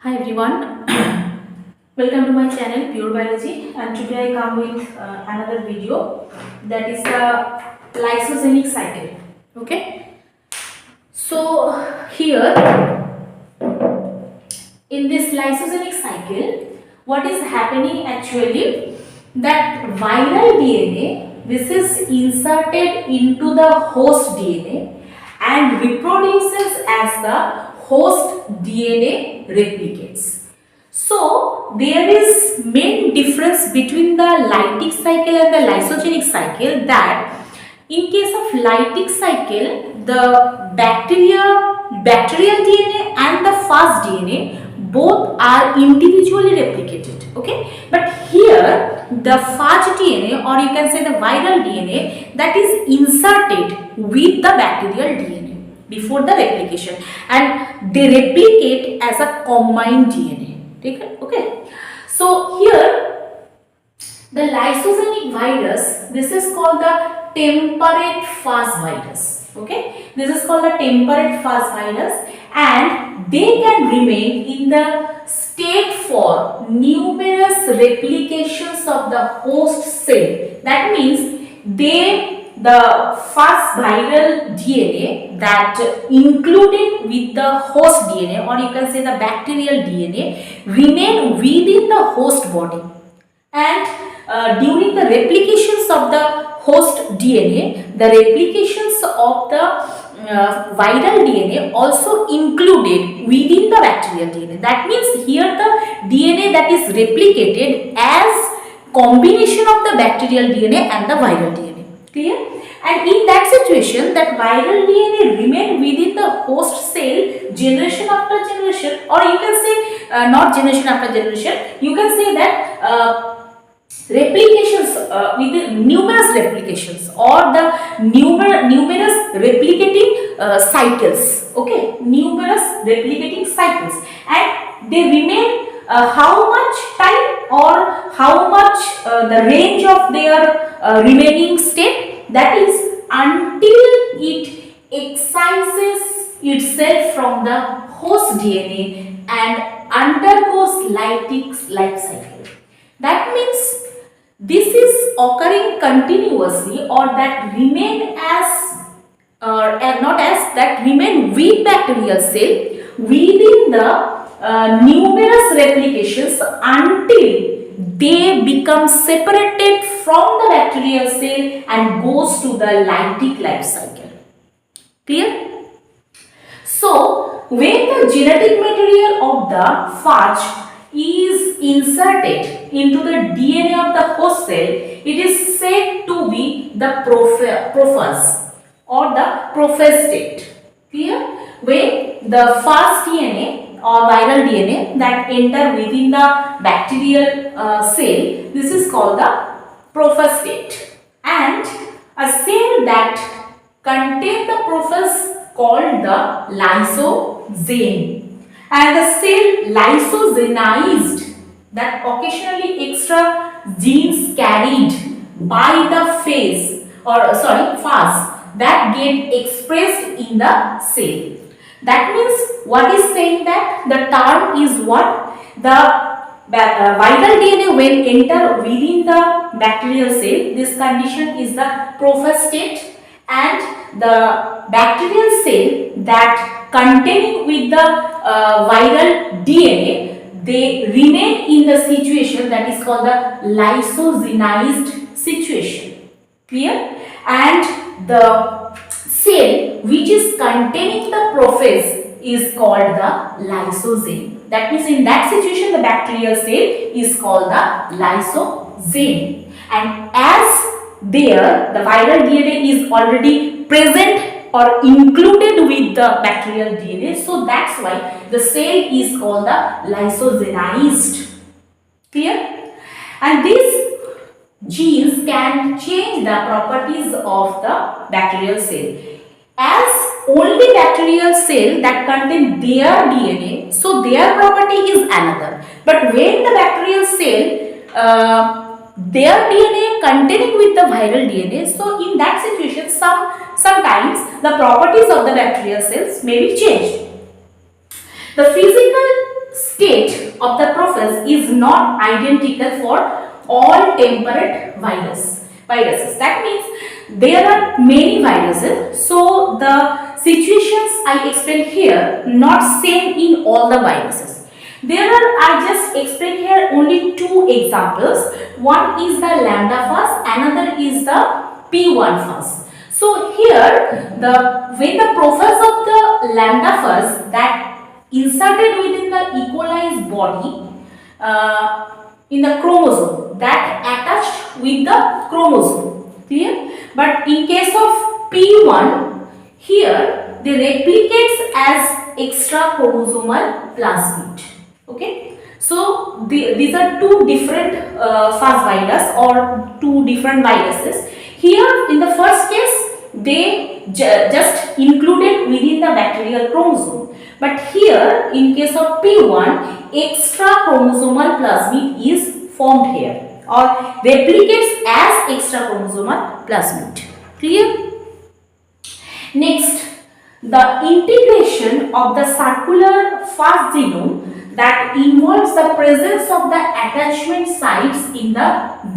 Hi everyone, welcome to my channel Pure Biology, and today I come with another video, that is the lysogenic cycle. Okay, so here in this lysogenic cycle, what is happening actually, that viral DNA, this is inserted into the host DNA and reproduces as the host DNA replicates. So there is main difference between the lytic cycle and the lysogenic cycle, that in case of lytic cycle, the bacterial DNA and the phage DNA both are individually replicated. Okay, but here the phage DNA, or you can say the viral DNA, that is inserted with the bacterial DNA before the replication, and they replicate as a combined DNA. Okay, so here the lysogenic virus, this is called the temperate phage virus. Okay, this is called the temperate phage virus, and they can remain in the state for numerous replications of the host cell. That means the first viral DNA that included with the host DNA, or you can say the bacterial DNA, remain within the host body, and during the replications of the host DNA, the replications of the viral DNA also included within the bacterial DNA. That means here the DNA that is replicated as combination of the bacterial DNA and the viral DNA. Clear? And in that situation, that viral DNA remain within the host cell generation after generation, or you can say not generation after generation, you can say that replications with numerous replications, or the numerous replicating cycles. Okay, numerous replicating cycles, and they remain how much time, or how much the range of their remaining state, that is until it excises itself from the host DNA and undergoes lytic life cycle. That means this is occurring continuously, or that remain as not as, that remain with bacterial cell within the numerous replications until they become separated from the bacterial cell and goes to the lytic life cycle. Clear? So when the genetic material of the phage is inserted into the DNA of the host cell, it is said to be the prophase or the prophase state. Clear? When the first DNA or viral DNA that enter within the bacterial cell, this is called the prophase state, and a cell that contain the prophase called the lysogene, and the cell lysogenized, that occasionally extra genes carried by the phage that get expressed in the cell. That means what is saying, that the term is what, the viral DNA when enter within the bacterial cell, this condition is the prophase state, and the bacterial cell that containing with the viral DNA, they remain in the situation that is called the lysogenized situation. Clear? And the cell which is containing the prophase is called the lysogene. That means in that situation the bacterial cell is called the lysogene, and as there the viral DNA is already present or included with the bacterial DNA, so that's why the cell is called the lysogenized. Clear? And these genes can change the properties of the bacterial cell, as only bacterial cell that contain their DNA, so their property is another. But when the bacterial cell their DNA containing with the viral DNA, so in that situation sometimes the properties of the bacterial cells may be changed. The physical state of the process is not identical for all temperate viruses. That means there are many viruses, so the situations I explained here not same in all the viruses. I just explained here only two examples. One is the lambda phage, another is the P1 phage. So here when the process of the lambda phage that inserted within the E. coli's body in the chromosome that attached with the chromosome, clear? But in case of P1, here they replicates as extra chromosomal plasmid. Okay, so these are two different phage virus or two different viruses. Here in the first case they just included within the bacterial chromosome, but here in case of P1 extra chromosomal plasmid is formed here or replicates as extra chromosomal plasmid. Clear? Next, the integration of the circular phage genome that involves the presence of the attachment sites in the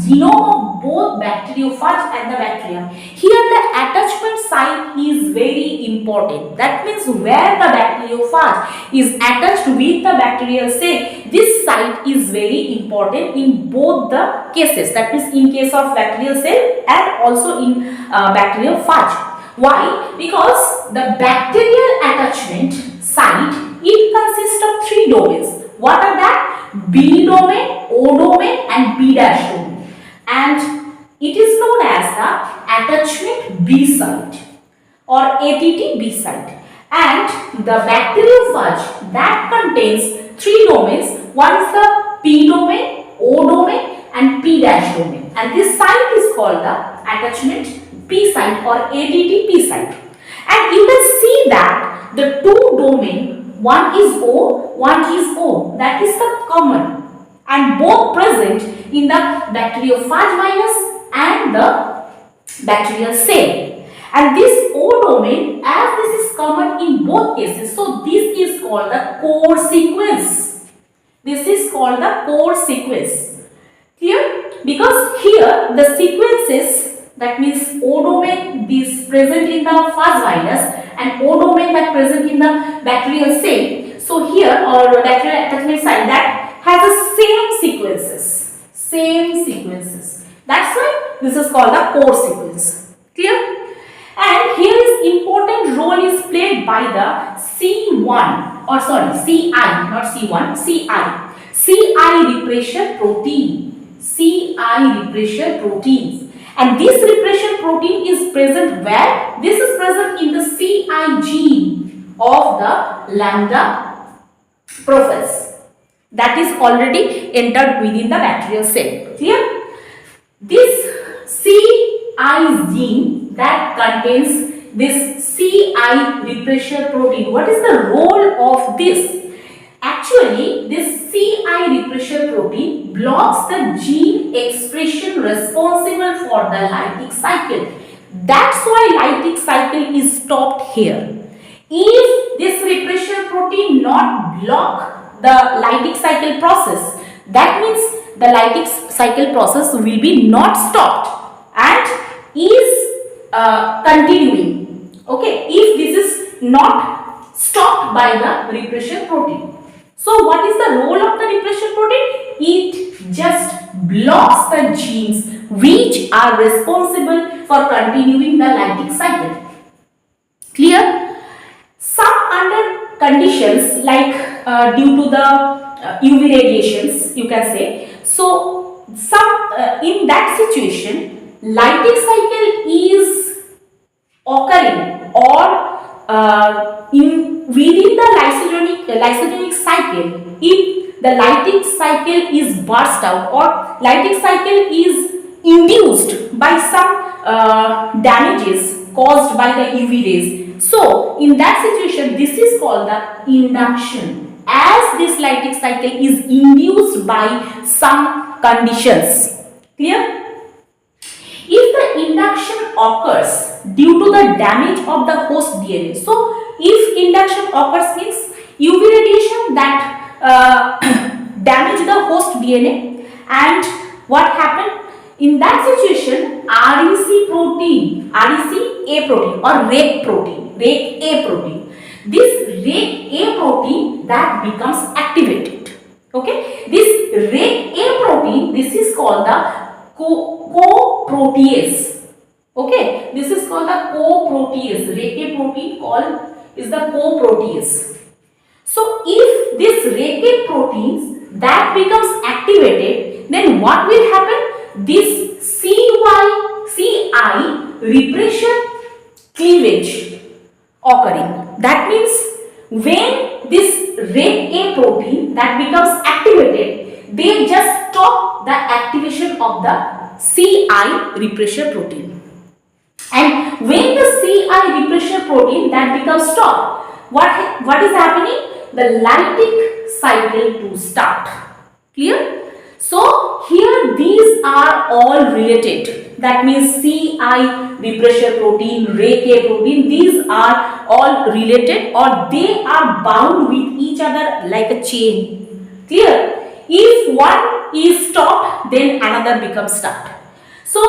genome of both bacteriophage and the bacteria. Here the attachment site is very important. That means where the bacteriophage is attached with the bacterial cell, this site is very important in both the cases. That means in case of bacterial cell and also in bacteriophage. Why? Because the bacterial attachment site, it consists of three domains. What are that? B domain, O domain and B dash domain. And it is known as the attachment B site or ATT B site. And the bacteriophage that contains three domains. One is the P domain, O domain and P dash domain. And this site is called the attachment P site or ATT P site. And you can see that the two domain, one is O, one is O, that is the common, and both present in the bacteriophage virus and the bacterial cell. And this O domain, as this is common in both cases, so this is called the core sequence. This is called the core sequence. Clear? Because here the sequences, that means O domain is present in the phage virus and O domain that present in the bacterial cell. So here or bacterial attachment site that has the same sequences. Same sequences. That's why this is called the core sequence. Clear? And here is important role is played by the C1 or sorry CI, not C1, CI repression protein. CI repression proteins. And this repression protein is present where? This is present in the CI gene of the lambda process that is already entered within the bacterial cell. Clear? This CI gene that contains this CI repression protein. What is the role of this? Actually, this CI repression protein blocks the gene expression responsible for the lytic cycle. That's why lytic cycle is stopped here. If this repression protein not block the lytic cycle process, that means the lytic cycle process will be not stopped and is continuing. Okay, if this is not stopped by the repression protein. So what is the role of the repression protein? It just blocks the genes which are responsible for continuing the lytic cycle. Clear? Some under conditions like due to the UV radiations, you can say. So some in that situation, lytic cycle is occurring or within the lysogenic cycle, if the lytic cycle is burst out or lytic cycle is induced by some damages caused by the UV rays. So in that situation, this is called the induction, as this lytic cycle is induced by some conditions. Clear? If the induction occurs due to the damage of the host DNA, so if induction occurs means UV radiation that DNA. And what happened? In that situation, REC protein, REC-A protein or REC protein, REC-A protein, this REC-A protein that becomes activated. Okay, this REC-A protein, this is called the co-protease. Okay, this is called the co-protease. REC-A protein is the co-protease. So if this REC-A proteins that becomes activated, then what will happen? This CI repression cleavage occurring. That means when this REC-A protein that becomes activated, they just stop the activation of the CI repressor protein. And when the CI repressor protein that becomes stopped, what is happening? The lytic cycle to start. Clear? So here these are all related. That means CI repressor protein, REC-A protein, these are all related or they are bound with each other like a chain. Clear? If one is stopped, then another becomes start. So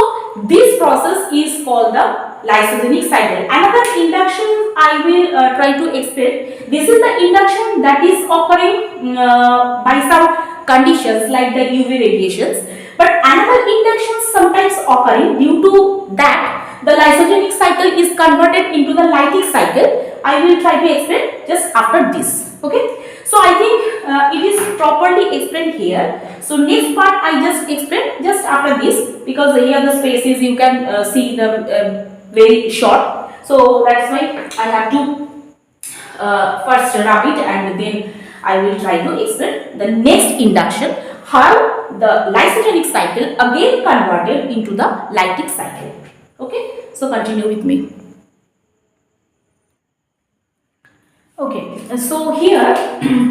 this process is called the lysogenic cycle. Another induction I will try to explain. This is the induction that is occurring by some conditions like the UV radiations, but another induction sometimes occurring due to that the lysogenic cycle is converted into the lytic cycle. I will try to explain just after this. Okay, so I think it is properly explained here. So next part I just explain just after this, because here the spaces you can see the very short, so that's why I have to first rub it and then I will try to explain the next induction, how the lysogenic cycle again converted into the lytic cycle. Okay, so continue with me. Okay, so here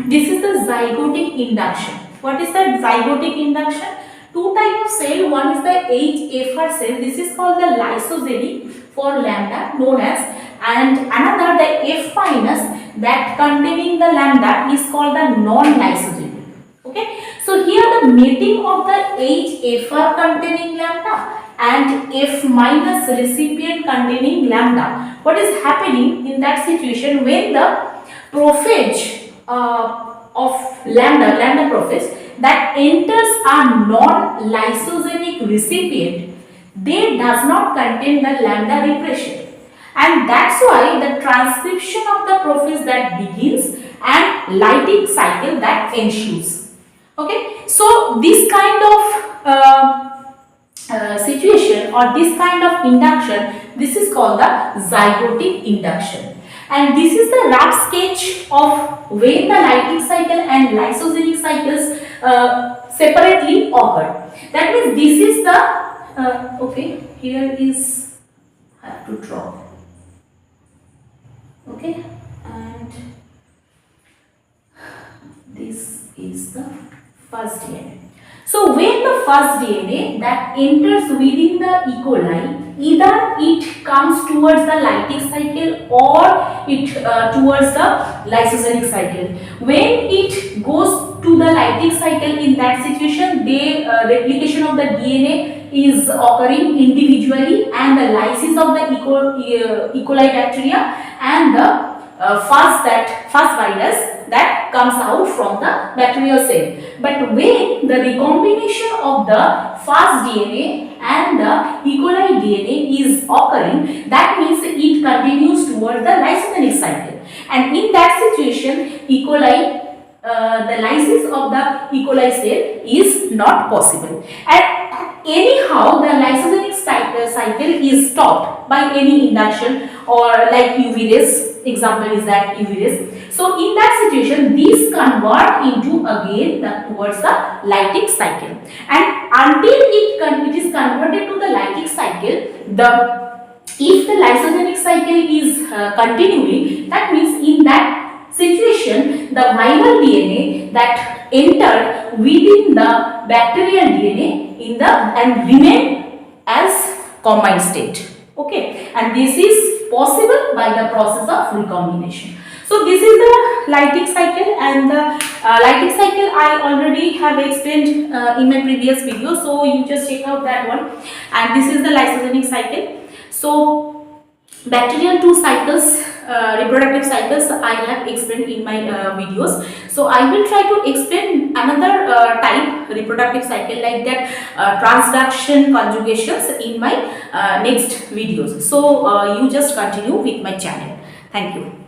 this is the zygotic induction. What is that zygotic induction? Two types of cell. One is the HFR cell. This is called the lysogenic for lambda, known as, and another the F minus that containing the lambda is called the non-lysogenic. Okay, so here the mating of the HFR containing lambda and F minus recipient containing lambda. What is happening in that situation when the prophage of lambda prophage that enters a non-lysogenic recipient, they does not contain the lambda repression. And that's why the transcription of the prophase that begins and lytic cycle that ensues. Okay, so this kind of situation or this kind of induction, this is called the zygotic induction. And this is the rough sketch of when the lytic cycle and lysogenic cycles separately occur. That means this is the okay, here is, I have to draw. Okay, and this is the first DNA. So when the first DNA that enters within the E. coli, either it comes towards the lytic cycle or it towards the lysogenic cycle. When it goes to the lytic cycle, in that situation, the replication of the DNA is occurring individually, and the lysis of the E. coli bacteria and the Phage virus that comes out from the bacterial cell. But when the recombination of the Phage DNA and the E. coli DNA is occurring, that means it continues towards the lysogenic cycle. And in that situation, E. coli, the lysis of the E. coli cell is not possible. And anyhow, the lysogenic cycle is stopped by any induction or like UV rays. Example is that UV rays. So in that situation, these convert into again towards the lytic cycle. And until it is converted to the lytic cycle, if the lysogenic cycle is continuing, that means in that situation, the viral DNA that entered within the bacterial DNA and remain as combined state. Okay, and this is possible by the process of recombination. So this is the lytic cycle, and the lytic cycle I already have explained in my previous video, so you just check out that one. And this is the lysogenic cycle. So bacterial 2 cycles, reproductive cycles, I have explained in my videos. So I will try to explain another type reproductive cycle like that, transduction conjugations, in my next videos. So you just continue with my channel. Thank you.